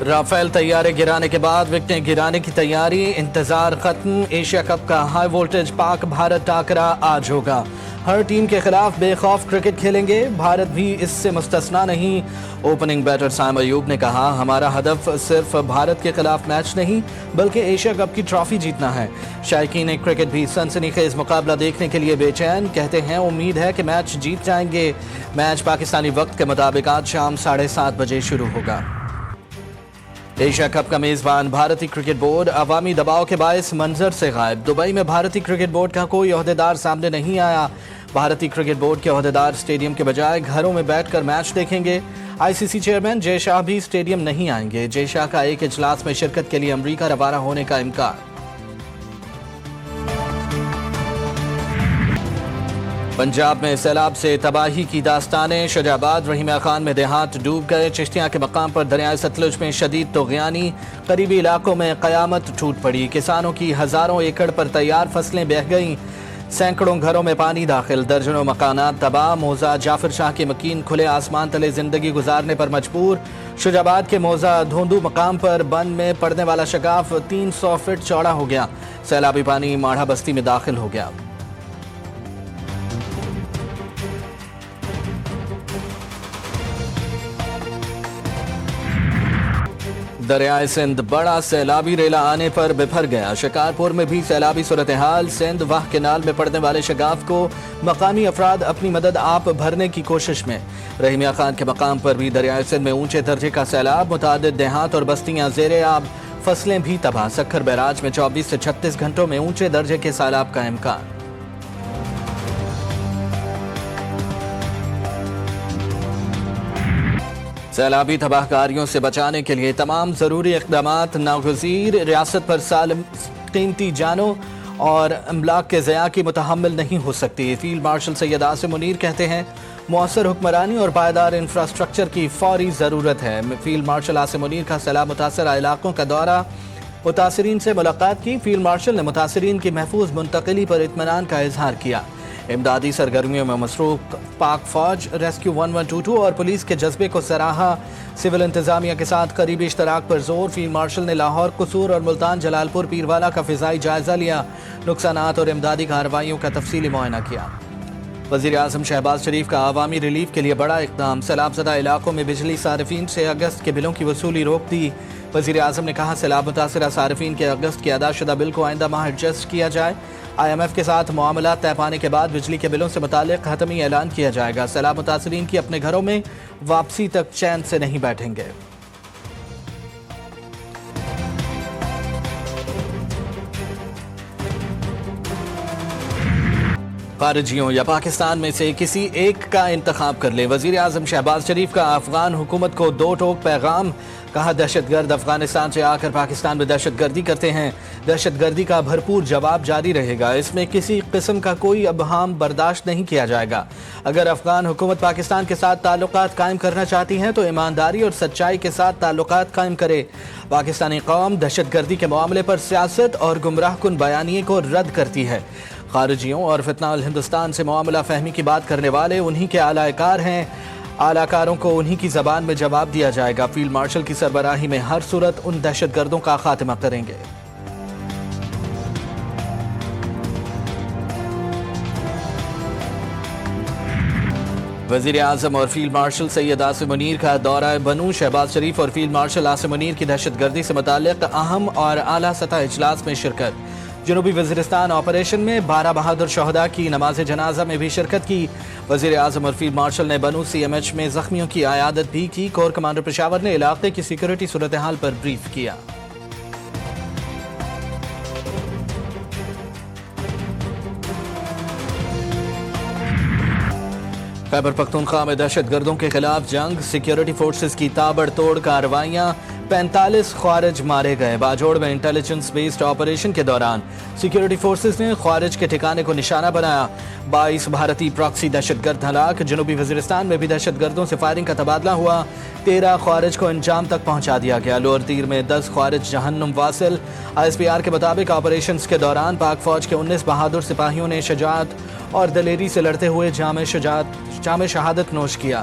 Rafale طیارے گرانے کے بعد وکٹیں گرانے کی تیاری، انتظار ختم۔ ایشیا کپ کا ہائی وولٹیج پاک بھارت ٹاکرا آج ہوگا۔ ہر ٹیم کے خلاف بے خوف کرکٹ کھیلیں گے، بھارت بھی اس سے مستثنا نہیں۔ اوپننگ بیٹر سائم ایوب نے کہا، ہمارا ہدف صرف بھارت کے خلاف میچ نہیں بلکہ ایشیا کپ کی ٹرافی جیتنا ہے۔ شائقین کرکٹ بھی سنسنی خیز مقابلہ دیکھنے کے لیے بے چین، کہتے ہیں امید ہے کہ میچ جیت جائیں گے۔ میچ پاکستانی وقت کے مطابق آج شام 7:30 بجے شروع ہوگا۔ ایشیا کپ کا میزبان بھارتی کرکٹ بورڈ عوامی دباؤ کے باعث منظر سے غائب۔ دبئی میں بھارتی کرکٹ بورڈ کا کوئی عہدیدار سامنے نہیں آیا۔ بھارتی کرکٹ بورڈ کے عہدیدار اسٹیڈیم کے بجائے گھروں میں بیٹھ کر میچ دیکھیں گے۔ آئی سی سی چیئرمین جے شاہ بھی اسٹیڈیم نہیں آئیں گے۔ جے شاہ کا ایک اجلاس میں شرکت کے لیے امریکہ روانہ ہونے کا امکان۔ پنجاب میں سیلاب سے تباہی کی داستانیں، شجاع آباد رحیمیہ خان میں دیہات ڈوب گئے۔ چشتیاں کے مقام پر دریائے ستلج میں شدید طغیانی، قریبی علاقوں میں قیامت ٹوٹ پڑی۔ کسانوں کی ہزاروں ایکڑ پر تیار فصلیں بہہ گئیں، سینکڑوں گھروں میں پانی داخل، درجنوں مکانات تباہ۔ موزہ جعفر شاہ کے مکین کھلے آسمان تلے زندگی گزارنے پر مجبور۔ شجاع آباد کے موزہ دھوندو مقام پر بند میں پڑنے والا شگاف 300 فٹ چوڑا ہو گیا۔ سیلابی پانی ماڑھا بستی میں داخل ہو گیا۔ دریائے سندھ بڑا سیلابی ریلا آنے پر بپھر گیا۔ شکارپور میں بھی سیلابی صورتحال، سندھ واہ کینال میں پڑنے والے شگاف کو مقامی افراد اپنی مدد آپ بھرنے کی کوشش میں۔ رحیمیہ خان کے مقام پر بھی دریائے سندھ میں اونچے درجے کا سیلاب، متعدد دیہات اور بستیاں زیر آب، فصلیں بھی تباہ۔ سکھر بیراج میں 24 سے 36 گھنٹوں میں اونچے درجے کے سیلاب کا امکان۔ سیلابی تباہ کاریوں سے بچانے کے لیے تمام ضروری اقدامات ناگزیر۔ ریاست پر سالم قیمتی جانوں اور املاک کے ضیاع کی متحمل نہیں ہو سکتی۔ فیلڈ مارشل سید عاصم منیر کہتے ہیں، مؤثر حکمرانی اور پائیدار انفراسٹرکچر کی فوری ضرورت ہے۔ فیلڈ مارشل عاصم منیر کا سیلاب متاثرہ علاقوں کا دورہ، متاثرین سے ملاقات کی۔ فیلڈ مارشل نے متاثرین کی محفوظ منتقلی پر اطمینان کا اظہار کیا۔ امدادی سرگرمیوں میں مصروف پاک فوج، ریسکیو 1122 اور پولیس کے جذبے کو سراہا۔ سول انتظامیہ کے ساتھ قریبی اشتراک پر زور۔ فیلڈ مارشل نے لاہور، قصور اور ملتان جلال پور پیروالا کا فضائی جائزہ لیا، نقصانات اور امدادی کارروائیوں کا تفصیلی معائنہ کیا۔ وزیر اعظم شہباز شریف کا عوامی ریلیف کے لیے بڑا اقدام، سیلاب زدہ علاقوں میں بجلی صارفین سے اگست کے بلوں کی وصولی روک دی۔ وزیر اعظم نے کہا، سیلاب متاثرہ صارفین کے اگست کے ادا شدہ بل کو آئندہ ماہ ایڈجسٹ کیا جائے۔ آئی ایم ایف کے ساتھ معاملات طے پانے کے بعد بجلی کے بلوں سے متعلق حتمی اعلان کیا جائے گا۔ سیلاب متاثرین کی اپنے گھروں میں واپسی تک چین سے نہیں بیٹھیں گے۔ خارجیوں یا پاکستان میں سے کسی ایک کا انتخاب کر لیں، وزیر اعظم شہباز شریف کا افغان حکومت کو دو ٹوک پیغام۔ کہا، دہشت گرد افغانستان سے آ کر پاکستان میں دہشت گردی کرتے ہیں، دہشت گردی کا بھرپور جواب جاری رہے گا، اس میں کسی قسم کا کوئی ابہام برداشت نہیں کیا جائے گا۔ اگر افغان حکومت پاکستان کے ساتھ تعلقات قائم کرنا چاہتی ہیں تو ایمانداری اور سچائی کے ساتھ تعلقات قائم کرے۔ پاکستانی قوم دہشت گردی کے معاملے پر سیاست اور گمراہ کن بیانیے کو رد کرتی ہے۔ خارجیوں اور فتنہ الہندوستان سے معاملہ فہمی کی بات کرنے والے انہی کے اعلی کار ہیں، اعلی کاروں کو انہی کی زبان میں جواب دیا جائے گا۔ فیلڈ مارشل کی سربراہی میں ہر صورت ان دہشت گردوں کا خاتمہ کریں گے۔ وزیر اعظم اور فیلڈ مارشل سید عاصم منیر کا دورہ بنوں، شہباز شریف اور فیلڈ مارشل عاصم منیر کی دہشت گردی سے متعلق اہم اور اعلیٰ سطح اجلاس میں شرکت۔ جنوبی وزیرستان آپریشن میں 12 بہادر شہداء کی نماز جنازہ میں بھی شرکت کی۔ وزیر اعظم اور فیلڈ مارشل نے بنوں سی ایم ایچ میں زخمیوں کی عیادت بھی کی۔ کور کمانڈر پشاور نے علاقے کی سیکورٹی صورتحال پر بریف کیا۔ خیبر پختونخوا میں دہشت گردوں کے خلاف جنگ، سیکیورٹی فورسز کی تابڑ توڑ کارروائیاں، 45 خوارج مارے گئے۔ باجوڑ میں انٹیلیجنس بیسڈ آپریشن کے دوران سیکیورٹی فورسز نے خوارج کے ٹھکانے کو نشانہ بنایا، 22 بھارتی پراکسی دہشت گرد ہلاک۔ جنوبی وزیرستان میں بھی دہشت گردوں سے فائرنگ کا تبادلہ ہوا، 13 خوارج کو انجام تک پہنچا دیا گیا۔ لوور تیر میں 10 خوارج جہنم واصل۔ آئی ایس پی آر کے مطابق آپریشنز کے دوران پاک فوج کے 19 بہادر سپاہیوں نے شجاعت اور دلیری سے لڑتے ہوئے جام شہادت نوش کیا۔